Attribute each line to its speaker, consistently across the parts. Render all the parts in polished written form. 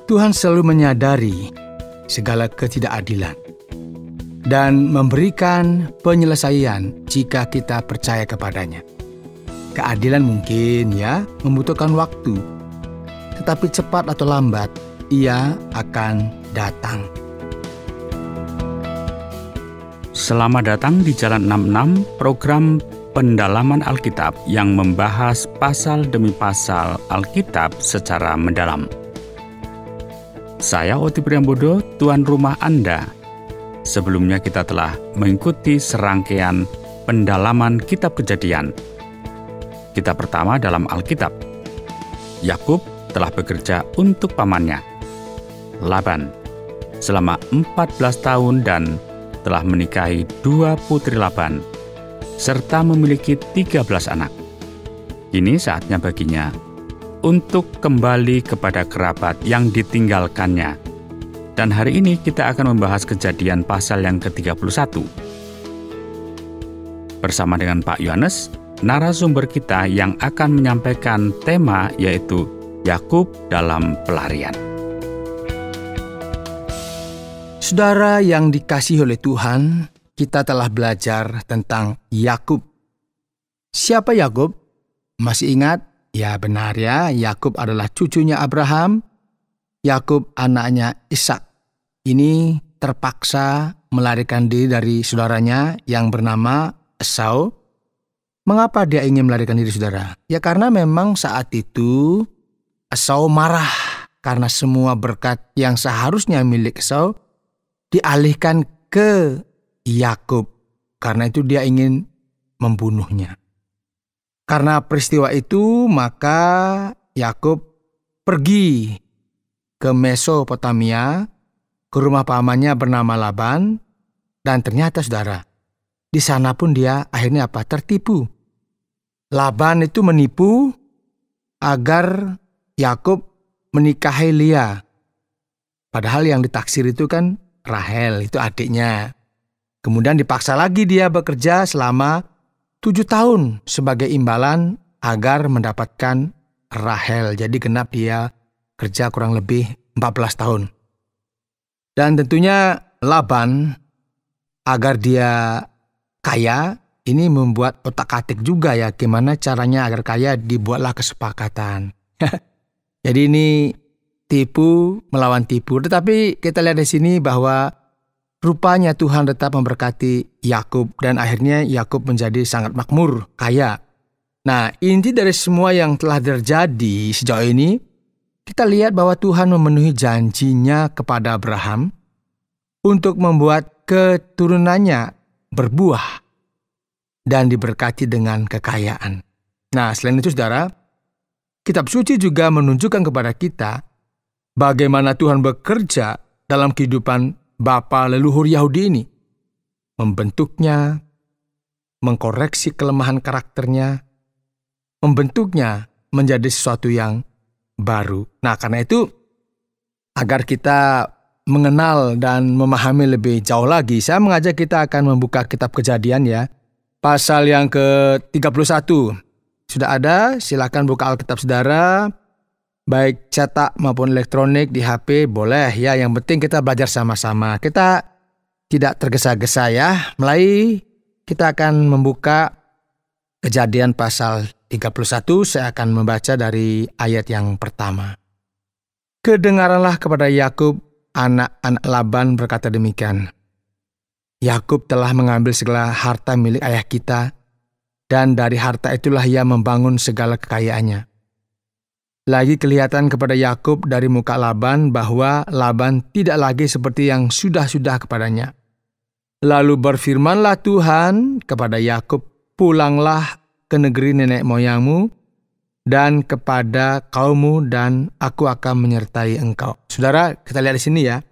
Speaker 1: Tuhan selalu menyadari segala ketidakadilan dan memberikan penyelesaian jika kita percaya kepadanya. Keadilan mungkin membutuhkan waktu, tetapi cepat atau lambat ia akan datang.
Speaker 2: Selamat datang di Jalan 66, program pendalaman Alkitab yang membahas pasal demi pasal Alkitab secara mendalam. Saya Oti Priambodo, tuan rumah Anda. Sebelumnya kita telah mengikuti serangkaian pendalaman Kitab Kejadian. Kitab pertama dalam Alkitab. Yakub telah bekerja untuk pamannya, Laban, selama 14 tahun dan telah menikahi 2 putri Laban, serta memiliki 13 anak. Kini saatnya baginya untuk kembali kepada kerabat yang ditinggalkannya. Dan hari ini kita akan membahas Kejadian pasal yang ke-31. Bersama dengan Pak Yohanes, narasumber kita yang akan menyampaikan tema yaitu Yakub dalam pelarian.
Speaker 1: Saudara yang dikasihi oleh Tuhan, kita telah belajar tentang Yakub. Siapa Yakub? Masih ingat? Ya benar ya, Yakub adalah cucunya Abraham. Yakub anaknya Ishak. Ini terpaksa melarikan diri dari saudaranya yang bernama Esau. Mengapa dia ingin melarikan diri, saudara? Ya karena memang saat itu Esau marah karena semua berkat yang seharusnya milik Esau dialihkan ke Yakub. Karena itu dia ingin membunuhnya. Karena peristiwa itu, maka Yakub pergi ke Mesopotamia, ke rumah pamannya bernama Laban, dan ternyata saudara, di sana pun dia akhirnya tertipu. Laban itu menipu agar Yakub menikahi Lea. Padahal yang ditaksir itu kan Rahel, itu adiknya. Kemudian dipaksa lagi dia bekerja selama 7 tahun sebagai imbalan agar mendapatkan Rahel. Jadi genap dia kerja kurang lebih 14 tahun. Dan tentunya Laban agar dia kaya, ini membuat otak-atik juga ya. Gimana caranya agar kaya, dibuatlah kesepakatan. Jadi ini tipu melawan tipu. Tetapi kita lihat di sini bahwa rupanya Tuhan tetap memberkati Yakub dan akhirnya Yakub menjadi sangat makmur, kaya. Nah, inti dari semua yang telah terjadi sejauh ini, kita lihat bahwa Tuhan memenuhi janjinya kepada Abraham untuk membuat keturunannya berbuah dan diberkati dengan kekayaan. Nah, selain itu saudara, Kitab Suci juga menunjukkan kepada kita bagaimana Tuhan bekerja dalam kehidupan bapa leluhur Yahudi ini, membentuknya, mengkoreksi kelemahan karakternya, membentuknya menjadi sesuatu yang baru. Nah, karena itu, agar kita mengenal dan memahami lebih jauh lagi, saya mengajak kita akan membuka Kitab Kejadian ya, pasal yang ke-31. Sudah ada, silakan buka Alkitab saudara, baik cetak maupun elektronik di HP boleh ya, yang penting kita belajar sama-sama. Kita tidak tergesa-gesa ya. Mulai kita akan membuka Kejadian pasal 31, saya akan membaca dari ayat yang pertama. Kedengaranlah kepada Yakub anak-anak Laban berkata demikian. Yakub telah mengambil segala harta milik ayah kita, dan dari harta itulah ia membangun segala kekayaannya. Lagi kelihatan kepada Yakub dari muka Laban bahwa Laban tidak lagi seperti yang sudah-sudah kepadanya. Lalu berfirmanlah Tuhan kepada Yakub, pulanglah ke negeri nenek moyangmu dan kepada kaummu, dan aku akan menyertai engkau. Saudara, kita lihat di sini ya,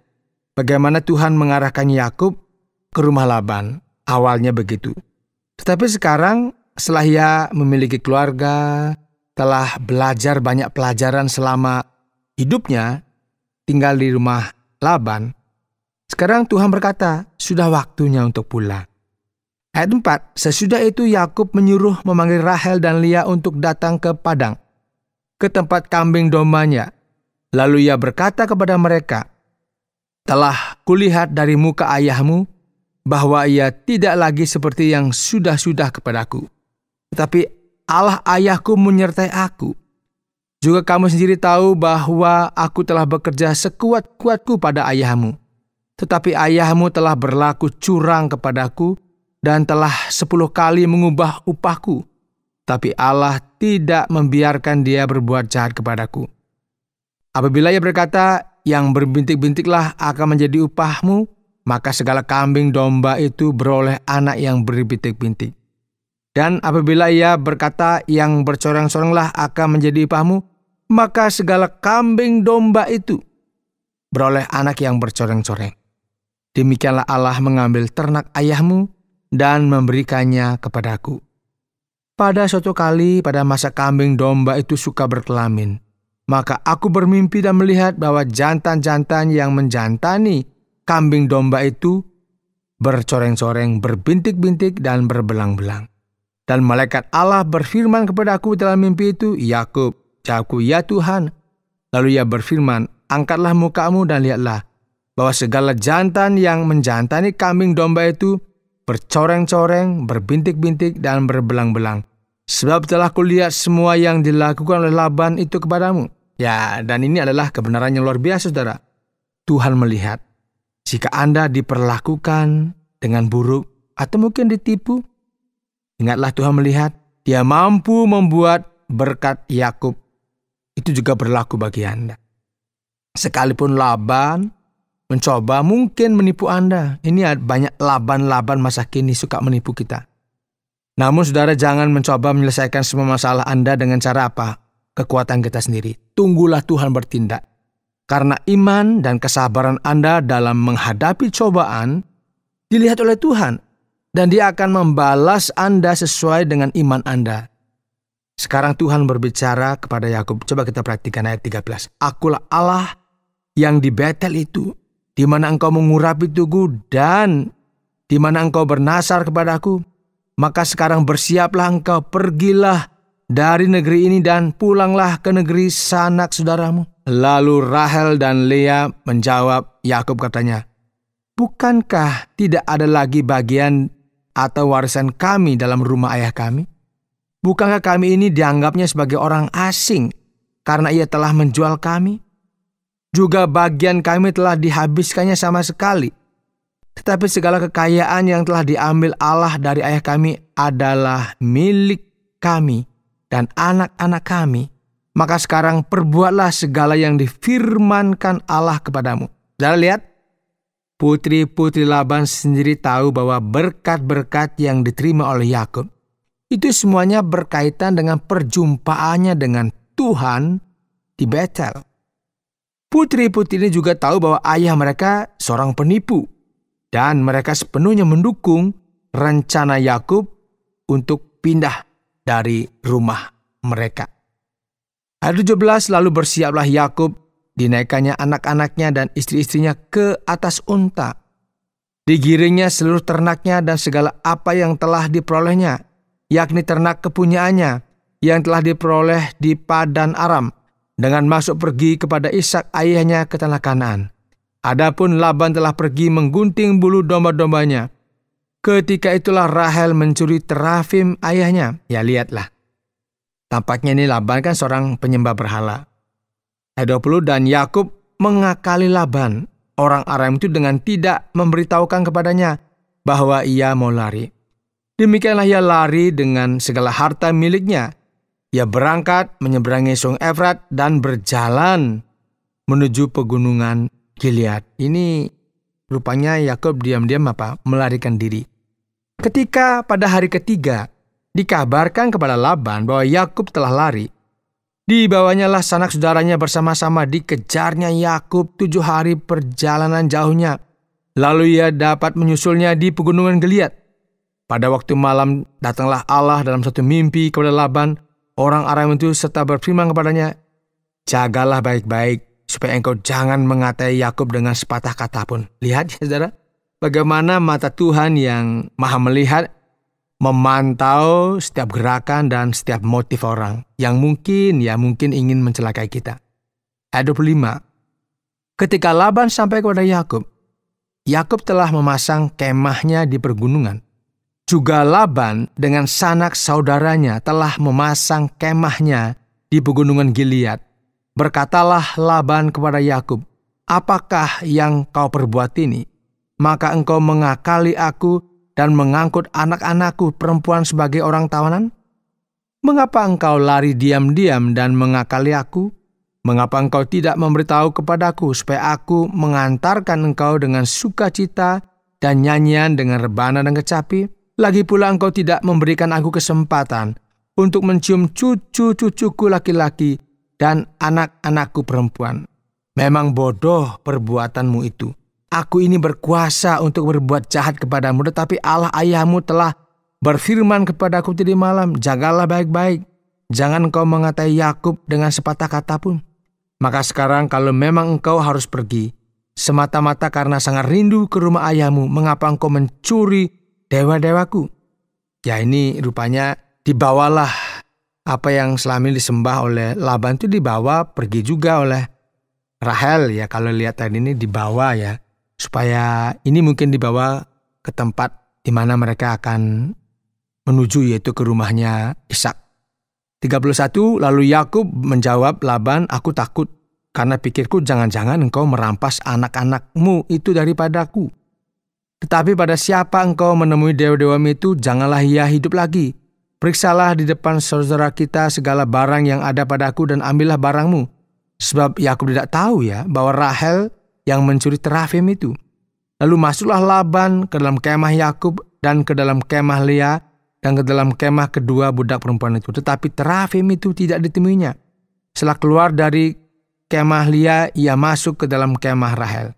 Speaker 1: bagaimana Tuhan mengarahkan Yakub ke rumah Laban. Awalnya begitu. Tetapi sekarang setelah ia memiliki keluarga, telah belajar banyak pelajaran selama hidupnya tinggal di rumah Laban, sekarang Tuhan berkata, sudah waktunya untuk pulang. Ayat 4, sesudah itu Yakub menyuruh memanggil Rahel dan Lea untuk datang ke padang, ke tempat kambing dombanya. Lalu ia berkata kepada mereka, "Telah kulihat dari muka ayahmu bahwa ia tidak lagi seperti yang sudah-sudah kepadaku. Tetapi Allah ayahku menyertai aku. Juga kamu sendiri tahu bahwa aku telah bekerja sekuat-kuatku pada ayahmu. Tetapi ayahmu telah berlaku curang kepadaku dan telah 10 kali mengubah upahku. Tapi Allah tidak membiarkan dia berbuat jahat kepadaku. Apabila ia berkata, 'Yang berbintik-bintiklah akan menjadi upahmu,' maka segala kambing domba itu beroleh anak yang berbintik-bintik. Dan apabila ia berkata, 'Yang bercoreng-corenglah akan menjadi upahmu,' maka segala kambing domba itu beroleh anak yang bercoreng-coreng. Demikianlah Allah mengambil ternak ayahmu dan memberikannya kepadaku. Pada suatu kali pada masa kambing domba itu suka berkelamin, maka aku bermimpi dan melihat bahwa jantan-jantan yang menjantani kambing domba itu bercoreng-coreng, berbintik-bintik dan berbelang-belang. Dan malaikat Allah berfirman kepadaku dalam mimpi itu, 'Yakub.' Jawabku, 'Ya Tuhan.' Lalu ia berfirman, 'Angkatlah mukamu dan lihatlah bahwa segala jantan yang menjantani kambing domba itu bercoreng-coreng, berbintik-bintik dan berbelang-belang. Sebab telah kulihat semua yang dilakukan oleh Laban itu kepadamu.'" Ya, dan ini adalah kebenaran yang luar biasa, saudara. Tuhan melihat jika Anda diperlakukan dengan buruk atau mungkin ditipu, ingatlah Tuhan melihat Dia mampu membuat berkat Yakub itu juga berlaku bagi Anda. Sekalipun Laban mencoba mungkin menipu Anda. Ini banyak Laban-Laban masa kini suka menipu kita. Namun saudara, jangan mencoba menyelesaikan semua masalah Anda dengan cara apa? Kekuatan kita sendiri. Tunggulah Tuhan bertindak. Karena iman dan kesabaran Anda dalam menghadapi cobaan dilihat oleh Tuhan. Dan Dia akan membalas Anda sesuai dengan iman Anda. Sekarang Tuhan berbicara kepada Yakub. Coba kita perhatikan ayat 13. "Akulah Allah yang di Betel itu, di mana engkau mengurapi tugu dan di mana engkau bernasar kepadaku. Maka sekarang bersiaplah engkau, pergilah dari negeri ini dan pulanglah ke negeri sanak saudaramu." Lalu Rahel dan Lea menjawab Yakub, katanya, "Bukankah tidak ada lagi bagian atau warisan kami dalam rumah ayah kami? Bukankah kami ini dianggapnya sebagai orang asing karena ia telah menjual kami? Juga bagian kami telah dihabiskannya sama sekali. Tetapi segala kekayaan yang telah diambil Allah dari ayah kami adalah milik kami dan anak-anak kami. Maka sekarang perbuatlah segala yang difirmankan Allah kepadamu." Saudara lihat, putri-putri Laban sendiri tahu bahwa berkat-berkat yang diterima oleh Yakub itu semuanya berkaitan dengan perjumpaannya dengan Tuhan di Betel. Putri-putri ini juga tahu bahwa ayah mereka seorang penipu dan mereka sepenuhnya mendukung rencana Yakub untuk pindah dari rumah mereka. Ayat 17, "Lalu bersiaplah Yakub, dinaikkannya anak-anaknya dan istri-istrinya ke atas unta. Digiringnya seluruh ternaknya dan segala apa yang telah diperolehnya, yakni ternak kepunyaannya yang telah diperoleh di Padan Aram, dengan maksud pergi kepada Ishak ayahnya ke tanah Kanaan. Adapun Laban telah pergi menggunting bulu domba-dombanya. Ketika itulah Rahel mencuri terafim ayahnya." Ya, lihatlah. Tampaknya ini Laban kan seorang penyembah berhala. Ayat 20, "Dan Yakub mengakali Laban, orang Aram itu, dengan tidak memberitahukan kepadanya bahwa ia mau lari. Demikianlah ia lari dengan segala harta miliknya. Ia berangkat menyeberangi Sungai Efrat dan berjalan menuju pegunungan Gilead." Ini rupanya Yakub diam-diam melarikan diri. Ketika pada hari ketiga dikabarkan kepada Laban bahwa Yakub telah lari, dibawanyalah sanak saudaranya bersama-sama, dikejarnya Yakub 7 hari perjalanan jauhnya. Lalu ia dapat menyusulnya di pegunungan Gilead. Pada waktu malam datanglah Allah dalam satu mimpi kepada Laban, orang Aram itu, serta berfirman kepadanya, "Jagalah baik-baik supaya engkau jangan mengatai Yakub dengan sepatah kata pun." Lihat ya saudara, bagaimana mata Tuhan yang maha melihat memantau setiap gerakan dan setiap motif orang yang mungkin ingin mencelakai kita. Ayat 25. Ketika Laban sampai kepada Yakub, Yakub telah memasang kemahnya di pergunungan. Juga Laban dengan sanak saudaranya telah memasang kemahnya di pegunungan Gilead. Berkatalah Laban kepada Yakub, "Apakah yang kau perbuat ini? Maka engkau mengakali aku dan mengangkut anak-anakku perempuan sebagai orang tawanan? Mengapa engkau lari diam-diam dan mengakali aku? Mengapa engkau tidak memberitahu kepadaku supaya aku mengantarkan engkau dengan sukacita dan nyanyian dengan rebana dan kecapi? Lagi pula engkau tidak memberikan aku kesempatan untuk mencium cucu-cucuku laki-laki dan anak-anakku perempuan. Memang bodoh perbuatanmu itu. Aku ini berkuasa untuk berbuat jahat kepadamu, tetapi Allah ayahmu telah berfirman kepadaku tadi malam, jagalah baik-baik. Jangan engkau mengatai Yakub dengan sepatah kata pun. Maka sekarang kalau memang engkau harus pergi, semata-mata karena sangat rindu ke rumah ayahmu, mengapa engkau mencuri dewa-dewaku?" Ya, ini rupanya dibawalah apa yang selama ini disembah oleh Laban itu dibawa pergi juga oleh Rahel ya. Kalau lihat tadi ini dibawa ya, supaya ini mungkin dibawa ke tempat di mana mereka akan menuju, yaitu ke rumahnya Ishak. 31. Lalu Yakub menjawab Laban, "Aku takut karena pikirku jangan-jangan engkau merampas anak-anakmu itu daripadaku. Tetapi pada siapa engkau menemui dewa-dewamu itu, janganlah ia hidup lagi. Periksalah di depan saudara kita segala barang yang ada padaku dan ambillah barangmu." Sebab Yakub tidak tahu ya bahwa Rahel yang mencuri terafim itu. Lalu masuklah Laban ke dalam kemah Yakub dan ke dalam kemah Lea dan ke dalam kemah kedua budak perempuan itu. Tetapi terafim itu tidak ditemuinya. Setelah keluar dari kemah Lea, ia masuk ke dalam kemah Rahel.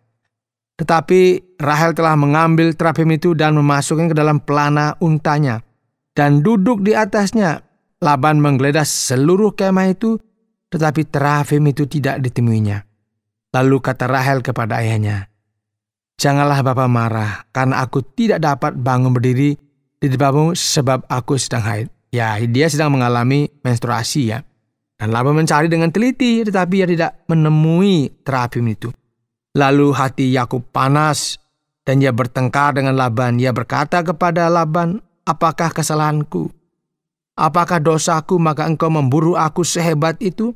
Speaker 1: Tetapi Rahel telah mengambil terafim itu dan memasukkan ke dalam pelana untanya dan duduk di atasnya. Laban menggeledah seluruh kemah itu, tetapi terafim itu tidak ditemuinya. Lalu kata Rahel kepada ayahnya, "Janganlah Bapa marah, karena aku tidak dapat bangun berdiri di depanmu sebab aku sedang haid." Ya, dia sedang mengalami menstruasi ya. Dan Laban mencari dengan teliti, tetapi ia tidak menemui terafim itu. Lalu hati Yakub panas dan ia bertengkar dengan Laban. Ia berkata kepada Laban, "Apakah kesalahanku? Apakah dosaku maka engkau memburu aku sehebat itu?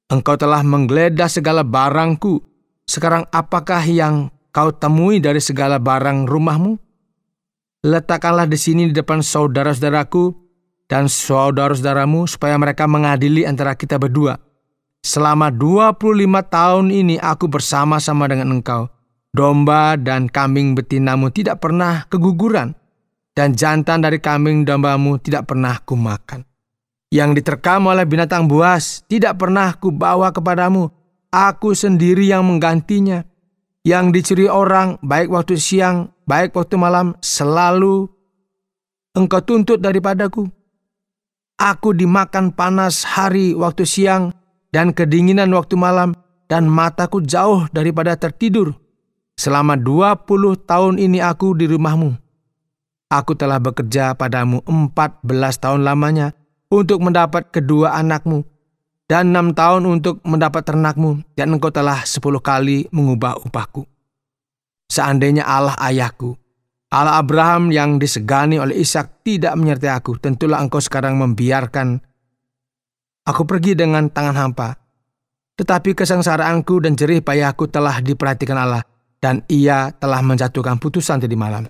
Speaker 1: Engkau telah menggeledah segala barangku. Sekarang apakah yang kau temui dari segala barang rumahmu? Letakkanlah di sini di depan saudara-saudaraku dan saudara-saudaramu supaya mereka mengadili antara kita berdua. Selama 25 tahun ini aku bersama-sama dengan engkau. Domba dan kambing betinamu tidak pernah keguguran, dan jantan dari kambing dombamu tidak pernah kumakan. Yang diterkam oleh binatang buas tidak pernah kubawa kepadamu. Aku sendiri yang menggantinya. Yang dicuri orang, baik waktu siang, baik waktu malam, selalu engkau tuntut daripadaku. Aku dimakan panas hari waktu siang dan kedinginan waktu malam, dan mataku jauh daripada tertidur. Selama 20 tahun ini aku di rumahmu. Aku telah bekerja padamu 14 tahun lamanya untuk mendapat kedua anakmu, dan 6 tahun untuk mendapat ternakmu, dan engkau telah 10 kali mengubah upahku. Seandainya Allah ayahku, Allah Abraham yang disegani oleh Ishak tidak menyertai aku, tentulah engkau sekarang membiarkan aku pergi dengan tangan hampa. Tetapi kesengsaraanku dan jerih payahku telah diperhatikan Allah, dan ia telah menjatuhkan putusan tadi malam.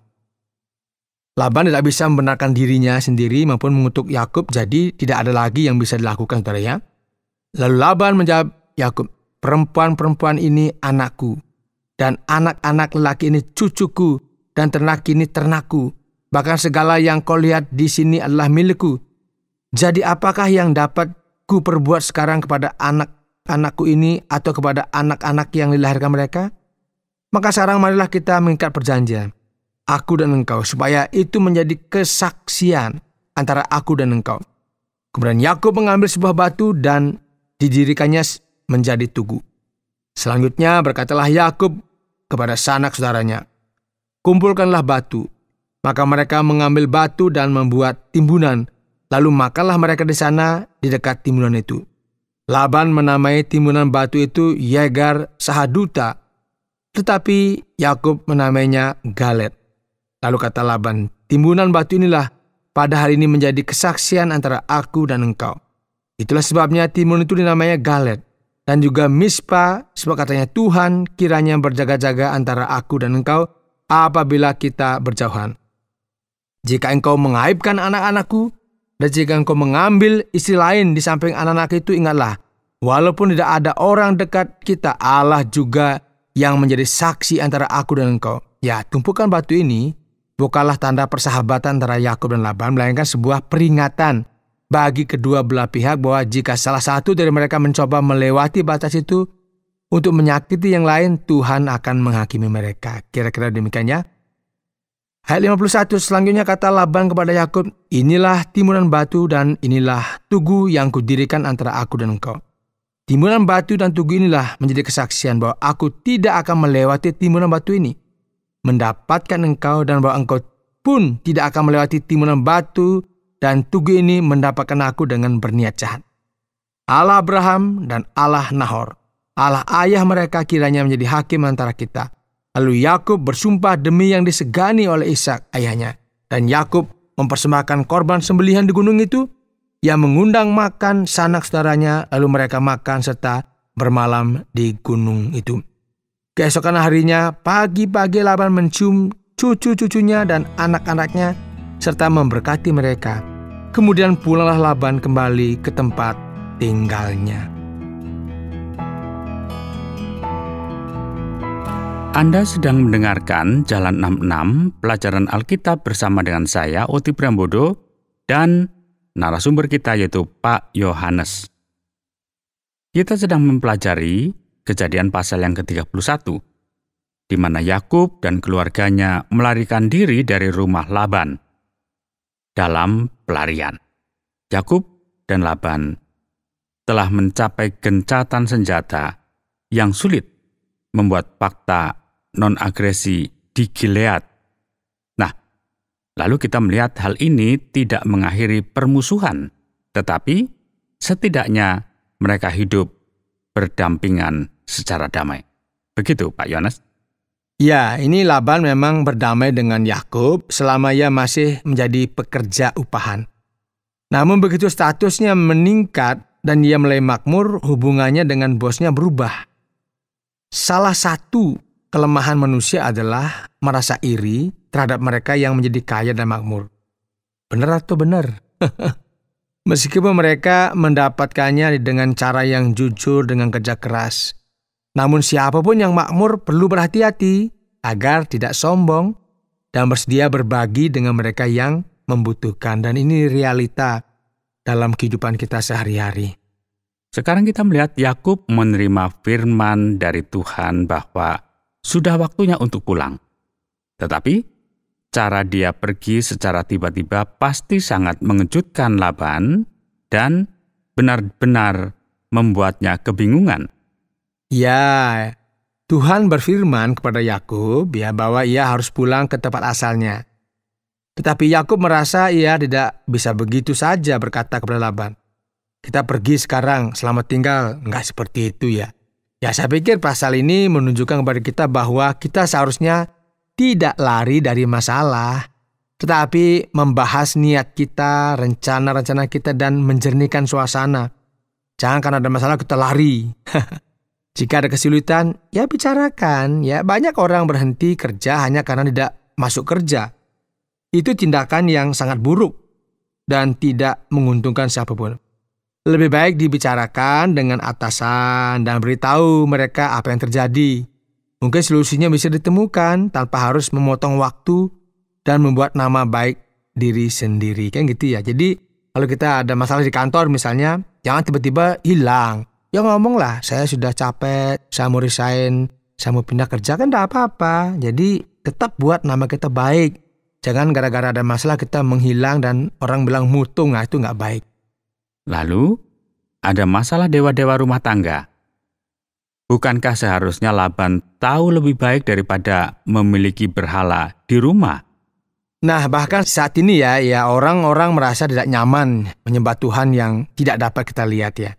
Speaker 1: Laban tidak bisa membenarkan dirinya sendiri maupun mengutuk Yakub, jadi tidak ada lagi yang bisa dilakukan, saudara ya. Lalu Laban menjawab Yakub, "Perempuan-perempuan ini anakku, dan anak-anak lelaki ini cucuku, dan ternak ini ternakku. Bahkan segala yang kau lihat di sini adalah milikku. Jadi apakah yang dapat ku perbuat sekarang kepada anak-anakku ini atau kepada anak-anak yang dilahirkan mereka? Maka sekarang marilah kita mengikat perjanjian, aku dan engkau, supaya itu menjadi kesaksian antara aku dan engkau." Kemudian Yakub mengambil sebuah batu dan didirikannya menjadi tugu. Selanjutnya berkatalah Yakub kepada sanak saudaranya, "Kumpulkanlah batu." Maka mereka mengambil batu dan membuat timbunan. Lalu makanlah mereka di sana di dekat timbunan itu. Laban menamai timbunan batu itu Yegar Sahaduta, tetapi Yakub menamainya Galet. Lalu kata Laban, timbunan batu inilah pada hari ini menjadi kesaksian antara aku dan engkau. Itulah sebabnya timbunan itu dinamanya Galet. Dan juga Mispa, sebab katanya Tuhan kiranya berjaga-jaga antara aku dan engkau apabila kita berjauhan. Jika engkau mengaibkan anak-anakku, dan jika engkau mengambil istri lain di samping anak-anak itu, ingatlah, walaupun tidak ada orang dekat kita, Allah juga yang menjadi saksi antara aku dan engkau. Ya, tumpukan batu ini bukanlah tanda persahabatan antara Yakub dan Laban, melainkan sebuah peringatan bagi kedua belah pihak bahwa jika salah satu dari mereka mencoba melewati batas itu untuk menyakiti yang lain, Tuhan akan menghakimi mereka. Kira-kira demikian ya. Ayat 51 selanjutnya kata Laban kepada Yakub, inilah timbunan batu dan inilah tugu yang kudirikan antara aku dan engkau. Timbunan batu dan tugu inilah menjadi kesaksian bahwa aku tidak akan melewati timbunan batu ini, mendapatkan engkau, dan bahwa engkau pun tidak akan melewati timbunan batu dan tugu ini mendapatkan aku dengan berniat jahat. Allah Abraham dan Allah Nahor, Allah ayah mereka kiranya menjadi hakim antara kita. Lalu Yakub bersumpah demi yang disegani oleh Ishak ayahnya. Dan Yakub mempersembahkan korban sembelihan di gunung itu. Ia mengundang makan sanak saudaranya, lalu mereka makan serta bermalam di gunung itu. Keesokan harinya, pagi-pagi Laban mencium cucu-cucunya dan anak-anaknya serta memberkati mereka. Kemudian pulanglah Laban kembali ke tempat tinggalnya.
Speaker 2: Anda sedang mendengarkan Jalan 66, pelajaran Alkitab bersama dengan saya, Oti Prambodo, dan narasumber kita yaitu Pak Yohanes. Kita sedang mempelajari Kejadian pasal yang ke-31, di mana Yakub dan keluarganya melarikan diri dari rumah Laban. Dalam pelarian, Yakub dan Laban telah mencapai gencatan senjata yang sulit membuat fakta non-agresi di Gilead. Nah, lalu kita melihat hal ini tidak mengakhiri permusuhan, tetapi setidaknya mereka hidup berdampingan secara damai. Begitu, Pak Yohanes?
Speaker 1: Ya, ini Laban memang berdamai dengan Yakub selama ia masih menjadi pekerja upahan. Namun begitu statusnya meningkat dan ia mulai makmur, hubungannya dengan bosnya berubah. Salah satu kelemahan manusia adalah merasa iri terhadap mereka yang menjadi kaya dan makmur. Benar atau benar? Meskipun mereka mendapatkannya dengan cara yang jujur dengan kerja keras. Namun siapapun yang makmur perlu berhati-hati agar tidak sombong dan bersedia berbagi dengan mereka yang membutuhkan. Dan ini realita dalam kehidupan kita sehari-hari.
Speaker 2: Sekarang kita melihat Yakub menerima firman dari Tuhan bahwa sudah waktunya untuk pulang. Tetapi cara dia pergi secara tiba-tiba pasti sangat mengejutkan Laban dan benar-benar membuatnya kebingungan.
Speaker 1: Ya, Tuhan berfirman kepada Yakub bahwa ia harus pulang ke tempat asalnya. Tetapi Yakub merasa ia tidak bisa begitu saja berkata kepada Laban, kita pergi sekarang, selamat tinggal. Enggak seperti itu ya. Ya, saya pikir pasal ini menunjukkan kepada kita bahwa kita seharusnya tidak lari dari masalah, tetapi membahas niat kita, rencana-rencana kita, dan menjernihkan suasana. Jangan karena ada masalah kita lari. Jika ada kesulitan, ya bicarakan. Ya, banyak orang berhenti kerja hanya karena tidak masuk kerja. Itu tindakan yang sangat buruk dan tidak menguntungkan siapapun. Lebih baik dibicarakan dengan atasan dan beritahu mereka apa yang terjadi. Mungkin solusinya bisa ditemukan tanpa harus memotong waktu dan membuat nama baik diri sendiri. Kan gitu ya. Jadi kalau kita ada masalah di kantor misalnya, jangan tiba-tiba hilang. Ya ngomonglah, saya sudah capek, saya mau resign, saya mau pindah kerja, kan tidak apa-apa. Jadi tetap buat nama kita baik. Jangan gara-gara ada masalah kita menghilang dan orang bilang mutung, nah itu nggak baik.
Speaker 2: Lalu, ada masalah dewa-dewa rumah tangga. Bukankah seharusnya Laban tahu lebih baik daripada memiliki berhala di rumah?
Speaker 1: Nah, bahkan saat ini ya orang-orang merasa tidak nyaman menyembah Tuhan yang tidak dapat kita lihat ya.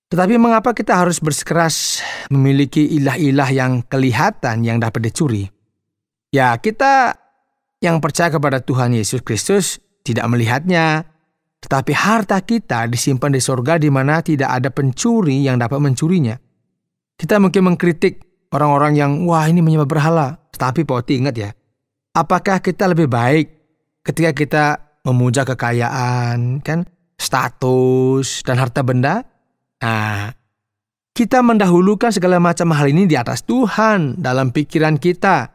Speaker 1: Tetapi mengapa kita harus bersikeras memiliki ilah-ilah yang kelihatan yang dapat dicuri? Ya, kita yang percaya kepada Tuhan Yesus Kristus tidak melihatnya, tetapi harta kita disimpan di sorga di mana tidak ada pencuri yang dapat mencurinya. Kita mungkin mengkritik orang-orang yang, wah ini menyembah berhala. Tetapi Poti ingat ya, apakah kita lebih baik ketika kita memuja kekayaan, kan, status, dan harta benda? Nah, kita mendahulukan segala macam hal ini di atas Tuhan dalam pikiran kita.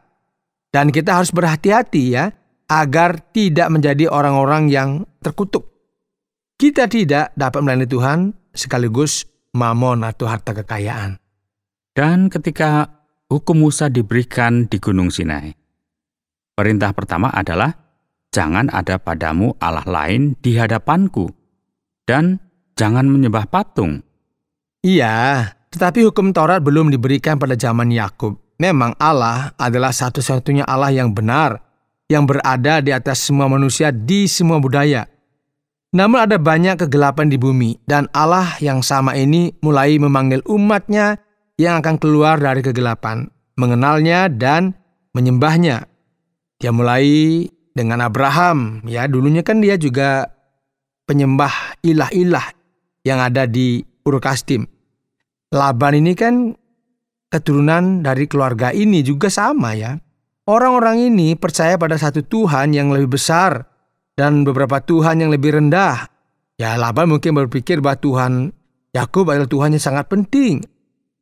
Speaker 1: Dan kita harus berhati-hati ya, agar tidak menjadi orang-orang yang terkutuk. Kita tidak dapat melayani Tuhan sekaligus mamon atau harta kekayaan.
Speaker 2: Dan ketika hukum Musa diberikan di Gunung Sinai, perintah pertama adalah, jangan ada padamu Allah lain di hadapanku, dan jangan menyembah patung.
Speaker 1: Iya, tetapi hukum Taurat belum diberikan pada zaman Yakub. Memang Allah adalah satu-satunya Allah yang benar, yang berada di atas semua manusia di semua budaya. Namun ada banyak kegelapan di bumi, dan Allah yang sama ini mulai memanggil umatnya yang akan keluar dari kegelapan, mengenalnya dan menyembahnya. Dia mulai dengan Abraham, ya dulunya kan dia juga penyembah ilah-ilah yang ada di Ur Kasdim. Laban ini kan keturunan dari keluarga ini juga sama ya. Orang-orang ini percaya pada satu Tuhan yang lebih besar dan beberapa Tuhan yang lebih rendah. Ya Laban mungkin berpikir bahwa Tuhan Yakub adalah Tuhan yang sangat penting.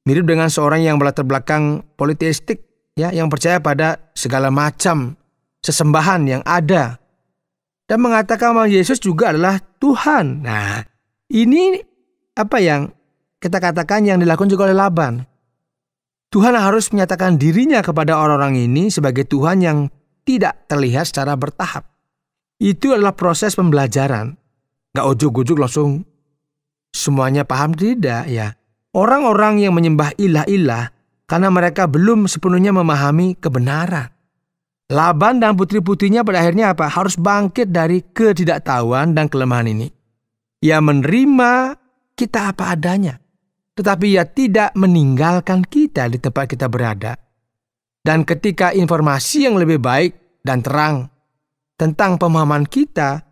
Speaker 1: Mirip dengan seorang yang berlatar belakang politeistik, ya, yang percaya pada segala macam sesembahan yang ada. Dan mengatakan bahwa Yesus juga adalah Tuhan. Nah, ini apa yang kita katakan yang dilakukan juga oleh Laban. Tuhan harus menyatakan dirinya kepada orang-orang ini sebagai Tuhan yang tidak terlihat secara bertahap. Itu adalah proses pembelajaran. Gak ujuk-ujuk langsung semuanya paham, tidak ya. Orang-orang yang menyembah ilah-ilah karena mereka belum sepenuhnya memahami kebenaran. Laban dan putri-putrinya pada akhirnya apa? Harus bangkit dari ketidaktahuan dan kelemahan ini. Ia menerima kita apa adanya. Tetapi ia tidak meninggalkan kita di tempat kita berada. Dan ketika informasi yang lebih baik dan terang tentang pemahaman kita,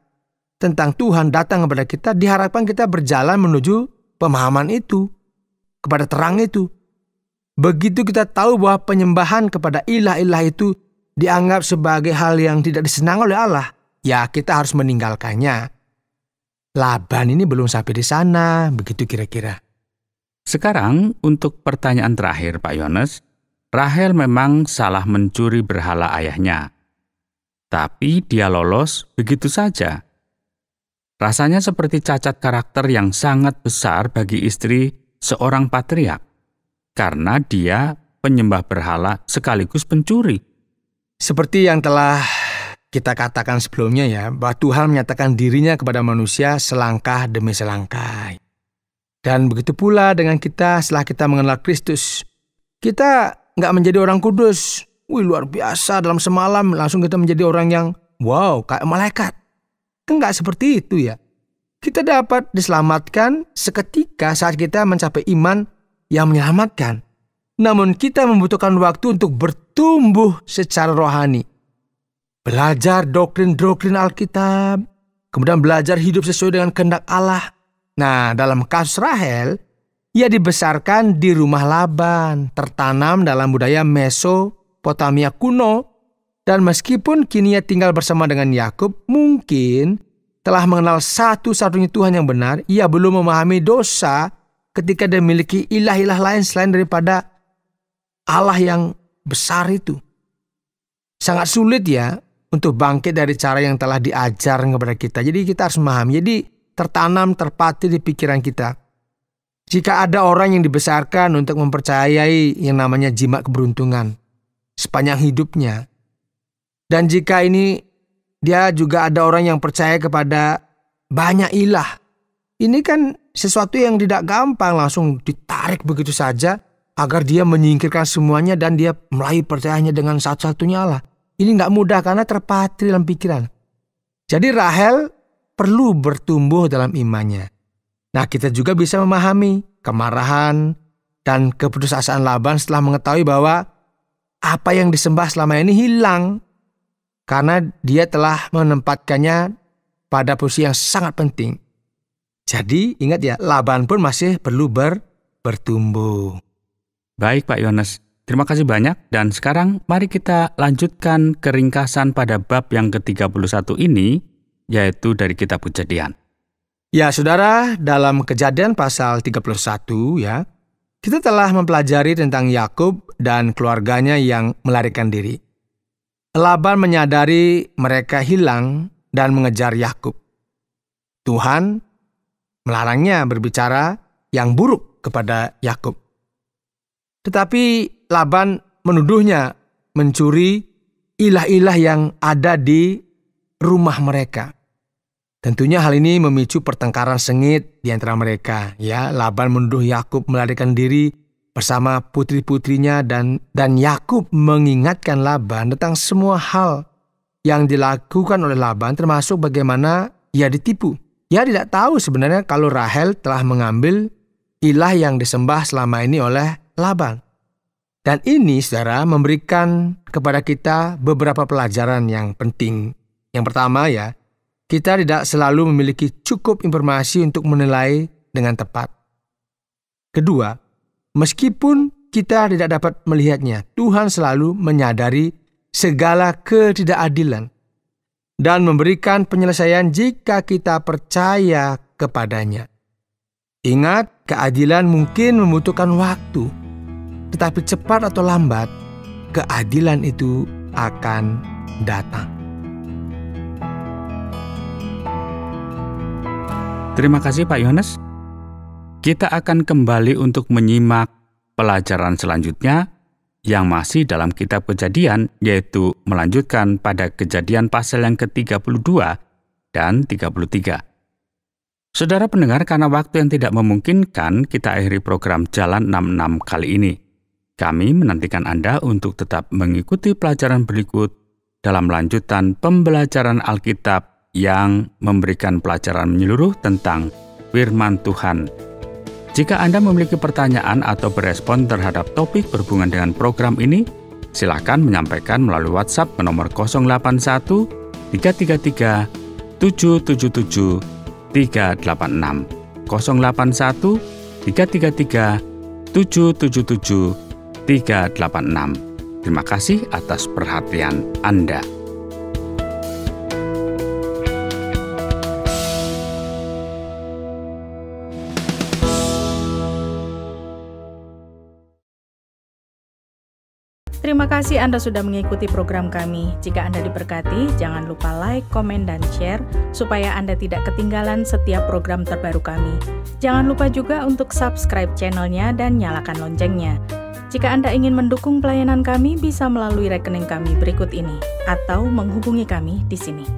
Speaker 1: tentang Tuhan datang kepada kita, diharapkan kita berjalan menuju pemahaman itu, kepada terang itu. Begitu kita tahu bahwa penyembahan kepada ilah-ilah itu dianggap sebagai hal yang tidak disenangi oleh Allah, ya kita harus meninggalkannya. Laban ini belum sampai di sana, begitu kira-kira.
Speaker 2: Sekarang untuk pertanyaan terakhir Pak Yones, Rahel memang salah mencuri berhala ayahnya. Tapi dia lolos begitu saja. Rasanya seperti cacat karakter yang sangat besar bagi istri seorang patriark. Karena dia penyembah berhala sekaligus pencuri.
Speaker 1: Seperti yang telah kita katakan sebelumnya ya, bahwa Tuhan menyatakan dirinya kepada manusia selangkah demi selangkah. Dan begitu pula dengan kita setelah kita mengenal Kristus. Kita nggak menjadi orang kudus. Wih luar biasa dalam semalam langsung kita menjadi orang yang wow kayak malaikat. Kan nggak seperti itu ya. Kita dapat diselamatkan seketika saat kita mencapai iman yang menyelamatkan. Namun kita membutuhkan waktu untuk bertumbuh secara rohani. Belajar doktrin-doktrin Alkitab. Kemudian belajar hidup sesuai dengan kehendak Allah. Nah, dalam kasus Rahel, ia dibesarkan di rumah Laban, tertanam dalam budaya Mesopotamia kuno, dan meskipun kini ia tinggal bersama dengan Yakub, mungkin telah mengenal satu-satunya Tuhan yang benar, ia belum memahami dosa ketika dia memiliki ilah-ilah lain selain daripada Allah yang besar itu. Sangat sulit ya untuk bangkit dari cara yang telah diajar kepada kita. Jadi kita harus memahami. Jadi tertanam, terpatri di pikiran kita. Jika ada orang yang dibesarkan untuk mempercayai yang namanya jimat keberuntungan sepanjang hidupnya, dan jika ini dia juga ada orang yang percaya kepada banyak ilah, ini kan sesuatu yang tidak gampang langsung ditarik begitu saja agar dia menyingkirkan semuanya dan dia mulai percayanya dengan satu-satunya Allah. Ini nggak mudah karena terpatri dalam pikiran. Jadi Rahel perlu bertumbuh dalam imannya. Nah, kita juga bisa memahami kemarahan dan keputusasaan Laban setelah mengetahui bahwa apa yang disembah selama ini hilang karena dia telah menempatkannya pada posisi yang sangat penting. Jadi ingat ya, Laban pun masih perlu bertumbuh.
Speaker 2: Baik Pak Yohanes, terima kasih banyak. Dan sekarang mari kita lanjutkan keringkasan pada bab yang ke-31 ini, yaitu dari kitab Kejadian.
Speaker 1: Ya saudara, dalam Kejadian pasal 31 ya, kita telah mempelajari tentang Yakub dan keluarganya yang melarikan diri. Laban menyadari mereka hilang dan mengejar Yakub. Tuhan melarangnya berbicara yang buruk kepada Yakub. Tetapi Laban menuduhnya mencuri ilah-ilah yang ada di rumah mereka. Tentunya hal ini memicu pertengkaran sengit di antara mereka. Ya, Laban menuduh Yakub melarikan diri bersama putri-putrinya dan Yakub mengingatkan Laban tentang semua hal yang dilakukan oleh Laban, termasuk bagaimana ia ditipu. Ia tidak tahu sebenarnya kalau Rahel telah mengambil ilah yang disembah selama ini oleh Laban. Dan ini, saudara, memberikan kepada kita beberapa pelajaran yang penting. Yang pertama ya, kita tidak selalu memiliki cukup informasi untuk menilai dengan tepat. Kedua, meskipun kita tidak dapat melihatnya, Tuhan selalu menyadari segala ketidakadilan dan memberikan penyelesaian jika kita percaya kepadanya. Ingat, keadilan mungkin membutuhkan waktu, tetapi cepat atau lambat, keadilan itu akan datang.
Speaker 2: Terima kasih Pak Yohanes. Kita akan kembali untuk menyimak pelajaran selanjutnya yang masih dalam kitab Kejadian, yaitu melanjutkan pada Kejadian pasal yang ke-32 dan 33. Saudara pendengar, karena waktu yang tidak memungkinkan, kita akhiri program Jalan 66 kali ini. Kami menantikan Anda untuk tetap mengikuti pelajaran berikut dalam lanjutan pembelajaran Alkitab yang memberikan pelajaran menyeluruh tentang firman Tuhan. Jika Anda memiliki pertanyaan atau berespon terhadap topik berhubungan dengan program ini, silakan menyampaikan melalui WhatsApp ke nomor 081 333 777 386 081 333 777 386. Terima kasih atas perhatian Anda.
Speaker 3: Terima kasih Anda sudah mengikuti program kami. Jika Anda diberkati, jangan lupa like, komen, dan share supaya Anda tidak ketinggalan setiap program terbaru kami. Jangan lupa juga untuk subscribe channelnya dan nyalakan loncengnya. Jika Anda ingin mendukung pelayanan kami, bisa melalui rekening kami berikut ini atau menghubungi kami di sini.